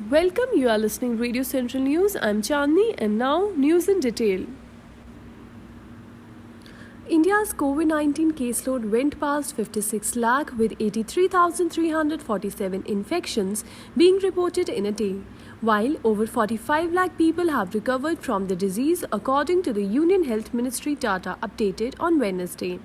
Welcome, you are listening Radio Central News. I'm Chandni and now news in detail. India's COVID-19 caseload went past 56 lakh with 83,347 infections being reported in a day, while over 45 lakh people have recovered from the disease according to the Union Health Ministry data updated on Wednesday.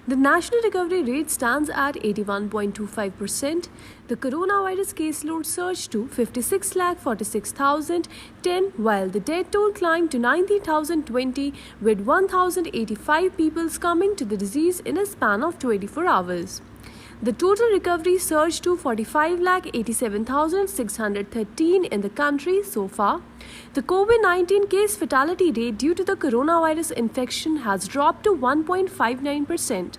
The national recovery rate stands at 81.25%. The coronavirus caseload surged to 56,46,010, while the death toll climbed to 90,020, with 1,085 people succumbing to the disease in a span of 24 hours. The total recovery surged to 45,87,613 in the country so far. The COVID-19 case fatality rate due to the coronavirus infection has dropped to 1.59%.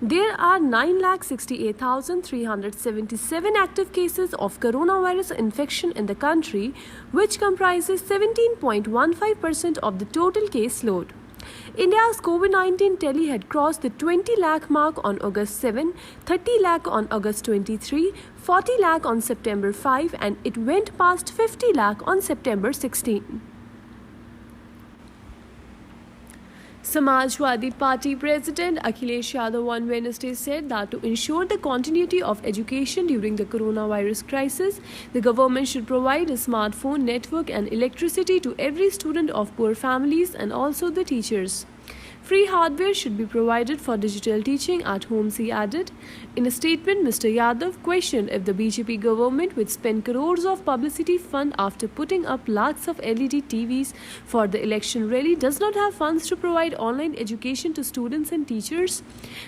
There are 9,68,377 active cases of coronavirus infection in the country, which comprises 17.15% of the total caseload. India's COVID-19 tally had crossed the 20 lakh mark on August 7, 30 lakh on August 23, 40 lakh on September 5, and it went past 50 lakh on September 16. Samajwadi Party President Akhilesh Yadav on Wednesday said that to ensure the continuity of education during the coronavirus crisis, the government should provide a smartphone network and electricity to every student of poor families and also the teachers. Free hardware should be provided for digital teaching at homes, he added. In a statement, Mr. Yadav questioned if the BJP government would spend crores of publicity fund after putting up lakhs of LED TVs for the election rally does not have funds to provide online education to students and teachers.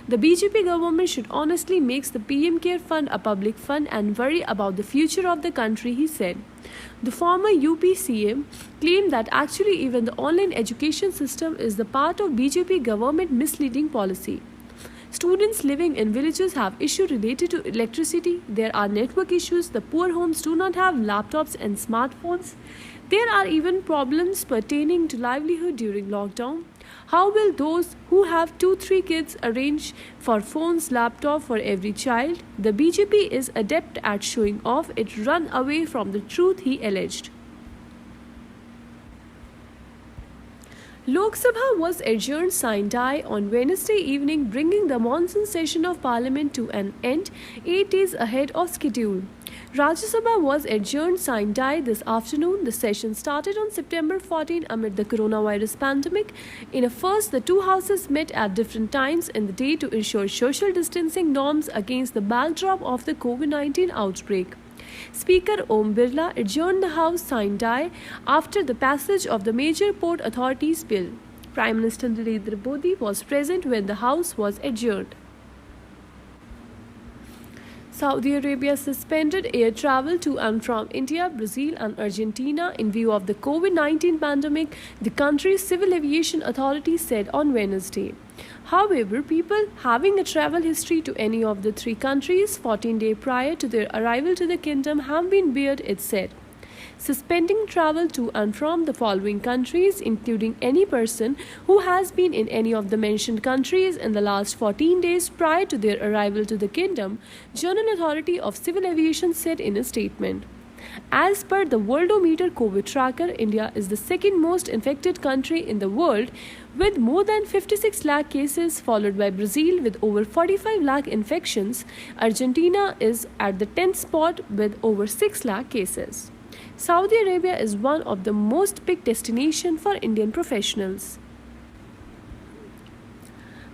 The BJP government should honestly make the PM Care Fund a public fund and worry about the future of the country, he said. The former UP CM claimed that actually even the online education system is the part of BJP government misleading policy. Students living in villages have issues related to electricity. There are network issues. The poor homes do not have laptops and smartphones. There are even problems pertaining to livelihood during lockdown. How will those who have 2-3 kids arrange for phones, laptop for every child? The BJP is adept at showing off. It run away from the truth, he alleged. Lok Sabha was adjourned sine die on Wednesday evening, bringing the monsoon session of Parliament to an end 8 days ahead of schedule. Rajya Sabha was adjourned sine die this afternoon. The session started on September 14 amid the coronavirus pandemic. In a first, the two houses met at different times in the day to ensure social distancing norms against the backdrop of the COVID-19 outbreak. Speaker Om Birla adjourned the House sine die after the passage of the Major Port Authorities Bill. Prime Minister Narendra Modi was present when the House was adjourned. Saudi Arabia suspended air travel to and from India, Brazil and Argentina in view of the COVID-19 pandemic, the country's civil aviation authority said on Wednesday. However, people having a travel history to any of the three countries 14 days prior to their arrival to the kingdom have been barred, it said. Suspending travel to and from the following countries, including any person who has been in any of the mentioned countries in the last 14 days prior to their arrival to the kingdom, General Authority of Civil Aviation said in a statement. As per the Worldometer COVID tracker, India is the second most infected country in the world with more than 56 lakh cases, followed by Brazil with over 45 lakh infections. Argentina is at the 10th spot with over 6 lakh cases. Saudi Arabia is one of the most picked destinations for Indian professionals.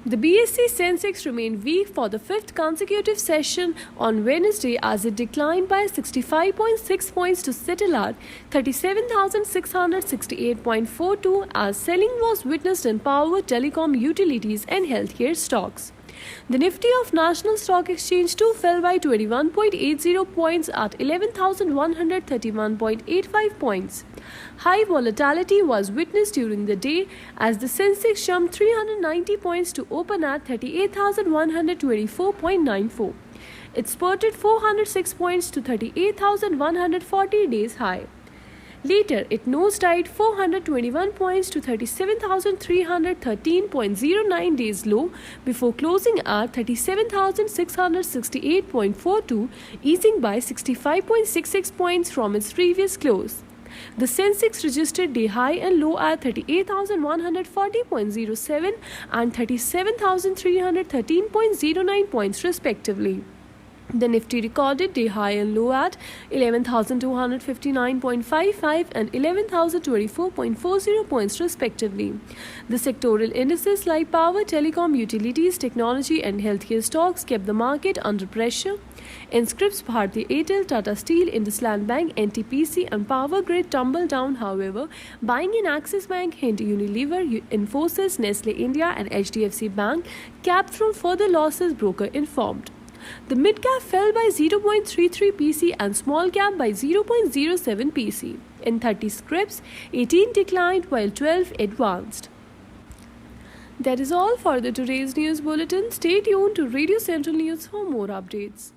The BSE Sensex remained weak for the fifth consecutive session on Wednesday as it declined by 65.6 points to settle at 37,668.42 as selling was witnessed in power, telecom, utilities and healthcare stocks. The Nifty of National Stock Exchange too fell by 21.80 points at 11,131.85 points. High volatility was witnessed during the day as the Sensex jumped 390 points to open at 38,124.94. It spurted 406 points to 38,140 days high. Later, it nosedived 421 points to 37,313.09 days low before closing at 37,668.42, easing by 65.66 points from its previous close. The Sensex registered day high and low at 38,140.07 and 37,313.09 points respectively. The Nifty recorded day high and low at 11,259.55 and 11,024.40 points respectively. The sectoral indices like power, telecom, utilities, technology and healthcare stocks kept the market under pressure. In scripts, Bharti Airtel, Tata Steel, IndusLand Bank, NTPC and Power Grid tumbled down. However, buying in Axis Bank, Hindi Unilever, Infosys, Nestle India and HDFC Bank capped from further losses, broker informed. The mid-cap fell by 0.33 PC and small-cap by 0.07 PC. In 30 scripts, 18 declined while 12 advanced. That is all for the today's news bulletin. Stay tuned to Radio Central News for more updates.